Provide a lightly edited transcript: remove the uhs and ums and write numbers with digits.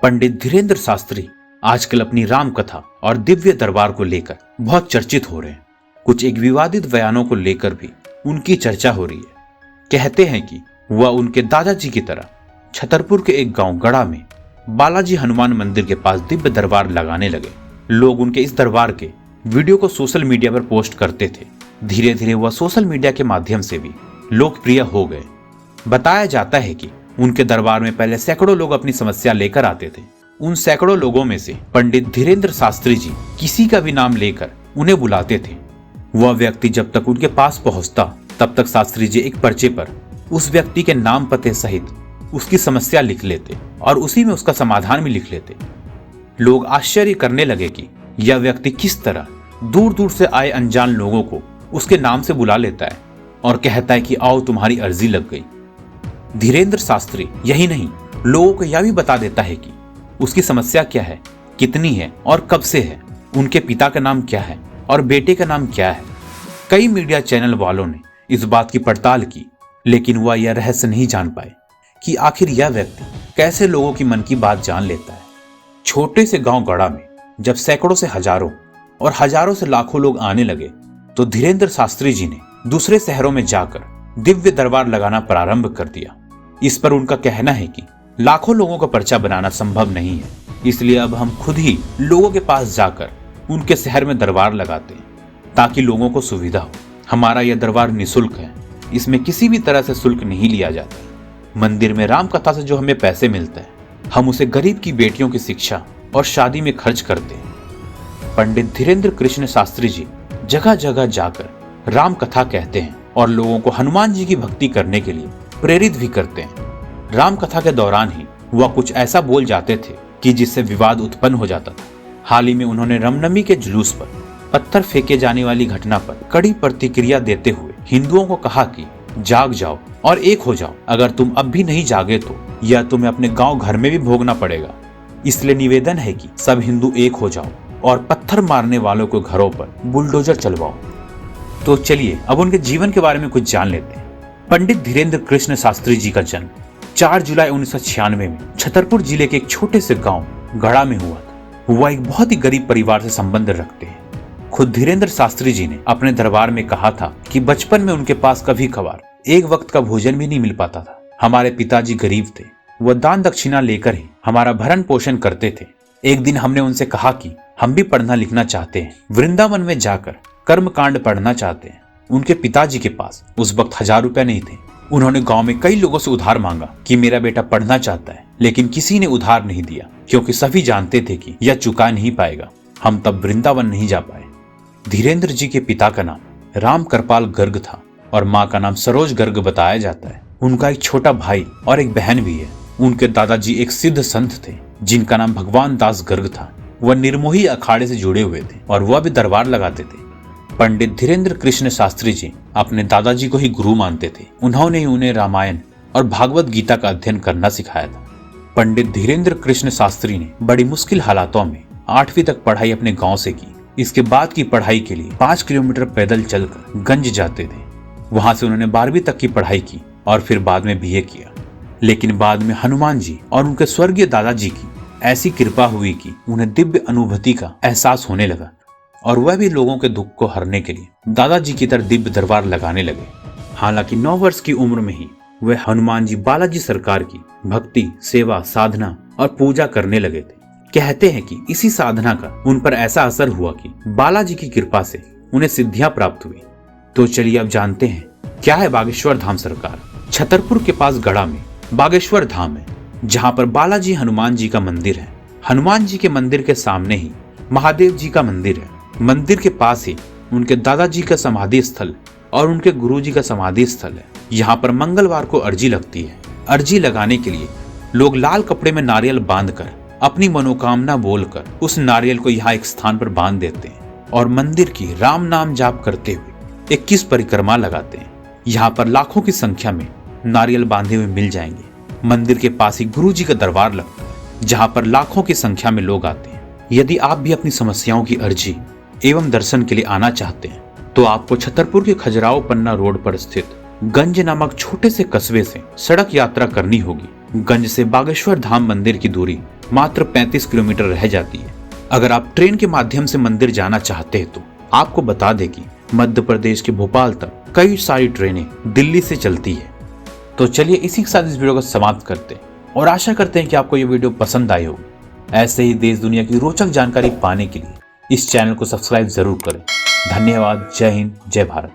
पंडित धीरेन्द्र शास्त्री आजकल अपनी राम कथा और दिव्य दरबार को लेकर बहुत चर्चित हो रहे हैं। कुछ एक विवादित बयानों को लेकर भी उनकी चर्चा हो रही है। कहते हैं कि वह उनके दादाजी की तरह छतरपुर के एक गांव गढ़ा में बालाजी हनुमान मंदिर के पास दिव्य दरबार लगाने लगे। लोग उनके इस दरबार के वीडियो को सोशल मीडिया पर पोस्ट करते थे। धीरे धीरे वह सोशल मीडिया के माध्यम से भी लोकप्रिय हो गए। बताया जाता है कि उनके दरबार में पहले सैकड़ों लोग अपनी समस्या लेकर आते थे। उन सैकड़ों लोगों में से पंडित धीरेन्द्र शास्त्री जी किसी का भी नाम लेकर उन्हें बुलाते थे। वह व्यक्ति जब तक उनके पास पहुंचता तब तक शास्त्री जी एक पर्चे पर उस व्यक्ति के नाम पते सहित उसकी समस्या लिख लेते और उसी में उसका समाधान भी लिख लेते। लोग आश्चर्य करने लगे कि यह व्यक्ति किस तरह दूर दूर से आए अनजान लोगों को उसके नाम से बुला लेता है और कहता है कि आओ तुम्हारी अर्जी लग गई। धीरेन्द्र शास्त्री यही नहीं, लोगों को यह भी बता देता है कि उसकी समस्या क्या है, कितनी है और कब से है, उनके पिता का नाम क्या है और बेटे का नाम क्या है। कई मीडिया चैनल वालों ने इस बात की पड़ताल की, लेकिन वह यह रहस्य नहीं जान पाए कि आखिर यह व्यक्ति कैसे लोगों की मन की बात जान लेता है। छोटे से गांव गढ़ा में जब सैकड़ों से हजारों और हजारों से लाखों लोग आने लगे तो धीरेन्द्र शास्त्री जी ने दूसरे शहरों में जाकर दिव्य दरबार लगाना प्रारंभ कर दिया। इस पर उनका कहना है कि लाखों लोगों का पर्चा बनाना संभव नहीं है, इसलिए अब हम खुद ही लोगों के पास जाकर उनके शहर में दरबार लगाते हैं ताकि लोगों को सुविधा हो। हमारा यह दरबार निःशुल्क है, इसमें किसी भी तरह से शुल्क नहीं लिया जाता। मंदिर में राम कथा से जो हमें पैसे मिलते हैं हम उसे गरीब की बेटियों की शिक्षा और शादी में खर्च करते हैं। पंडित धीरेन्द्र कृष्ण शास्त्री जी जगह जगह जाकर राम कथा कहते हैं और लोगों को हनुमान जी की भक्ति करने के लिए प्रेरित भी करते हैं। राम कथा के दौरान ही वह कुछ ऐसा बोल जाते थे कि जिससे विवाद उत्पन्न हो जाता था। हाल ही में उन्होंने रामनवमी के जुलूस पर पत्थर फेंके जाने वाली घटना पर कड़ी प्रतिक्रिया देते हुए हिंदुओं को कहा कि जाग जाओ और एक हो जाओ। अगर तुम अब भी नहीं जागे तो यह तुम्हें अपने गांव घर में भी भोगना पड़ेगा। इसलिए निवेदन है कि सब हिंदू एक हो जाओ और पत्थर मारने वालों के घरों पर बुलडोजर चलवाओ। तो चलिए अब उनके जीवन के बारे में कुछ जान लेते हैं। पंडित धीरेन्द्र कृष्ण शास्त्री जी का जन्म 4 जुलाई 1996 में छतरपुर जिले के एक छोटे से गांव गढ़ा में हुआ था। वह एक बहुत ही गरीब परिवार से संबंध रखते हैं। खुद धीरेन्द्र शास्त्री जी ने अपने दरबार में कहा था कि बचपन में उनके पास कभी कभार एक वक्त का भोजन भी नहीं मिल पाता था। हमारे पिताजी गरीब थे, वह दान दक्षिणा लेकर ही हमारा भरण पोषण करते थे। एक दिन हमने उनसे कहा कि हम भी पढ़ना लिखना चाहते हैं, वृंदावन में जाकर कर्म कांड पढ़ना चाहते हैं। उनके पिताजी के पास उस वक्त 1000 रुपए नहीं थे। उन्होंने गांव में कई लोगों से उधार मांगा कि मेरा बेटा पढ़ना चाहता है, लेकिन किसी ने उधार नहीं दिया क्योंकि सभी जानते थे कि यह चुका नहीं पाएगा। हम तब वृंदावन नहीं जा पाए। धीरेन्द्र जी के पिता का नाम राम कृपाल गर्ग था और माँ का नाम सरोज गर्ग बताया जाता है। उनका एक छोटा भाई और एक बहन भी है। उनके दादाजी एक सिद्ध संत थे जिनका नाम भगवान दास गर्ग था। वह निर्मोही अखाड़े से जुड़े हुए थे और वह भी दरबार लगाते थे। पंडित धीरेन्द्र कृष्ण शास्त्री जी अपने दादाजी को ही गुरु मानते थे। उन्होंने ही उन्हें रामायण और भागवत गीता का अध्ययन करना सिखाया था। पंडित धीरेन्द्र कृष्ण शास्त्री ने बड़ी मुश्किल हालातों में 8वीं तक पढ़ाई अपने गांव से की। इसके बाद की पढ़ाई के लिए 5 किलोमीटर पैदल चलकर गंज जाते थे। वहां से उन्होंने 12वीं तक की पढ़ाई की और फिर बाद में BA किया। लेकिन बाद में हनुमान जी और उनके स्वर्गीय दादाजी की ऐसी कृपा हुई कि उन्हें दिव्य अनुभूति का एहसास होने लगा और वह भी लोगों के दुख को हरने के लिए दादाजी की तरह दिव्य दरबार लगाने लगे। हालांकि 9 वर्ष की उम्र में ही वह हनुमान जी बालाजी सरकार की भक्ति, सेवा, साधना और पूजा करने लगे थे। कहते हैं कि इसी साधना का उन पर ऐसा असर हुआ कि बालाजी की कृपा से उन्हें सिद्धियां प्राप्त हुई। तो चलिए अब जानते हैं क्या है बागेश्वर धाम सरकार। छतरपुर के पास गढ़ा में बागेश्वर धाम है, जहाँ पर बालाजी हनुमान जी का मंदिर है। हनुमान जी के मंदिर के सामने ही महादेव जी का मंदिर है। मंदिर के पास ही उनके दादाजी का समाधि स्थल और उनके गुरुजी का समाधि स्थल है। यहाँ पर मंगलवार को अर्जी लगती है। अर्जी लगाने के लिए लोग लाल कपड़े में नारियल बांधकर अपनी मनोकामना बोलकर उस नारियल को यहाँ एक स्थान पर बांध देते हैं और मंदिर की राम नाम जाप करते हुए 21 परिक्रमा लगाते हैं। यहाँ पर लाखों की संख्या में नारियल बांधे हुए मिल जाएंगे। मंदिर के पास ही गुरुजी का दरबार लगता है, जहाँ पर लाखों की संख्या में लोग आते हैं। यदि आप भी अपनी समस्याओं की अर्जी एवं दर्शन के लिए आना चाहते हैं तो आपको छतरपुर के खजुराहो पन्ना रोड पर स्थित गंज नामक छोटे से कस्बे से सड़क यात्रा करनी होगी। गंज से बागेश्वर धाम मंदिर की दूरी मात्र 35 किलोमीटर रह जाती है। अगर आप ट्रेन के माध्यम से मंदिर जाना चाहते हैं तो आपको बता दें कि मध्य प्रदेश के भोपाल तक कई सारी ट्रेनें दिल्ली से चलती है। तो चलिए इसी के साथ इस वीडियो को समाप्त करते हैं और आशा करते हैं कि आपको ये वीडियो पसंद आई होगी। ऐसे ही देश दुनिया की रोचक जानकारी पाने के लिए इस चैनल को सब्सक्राइब जरूर करें। धन्यवाद। जय हिंद, जय भारत।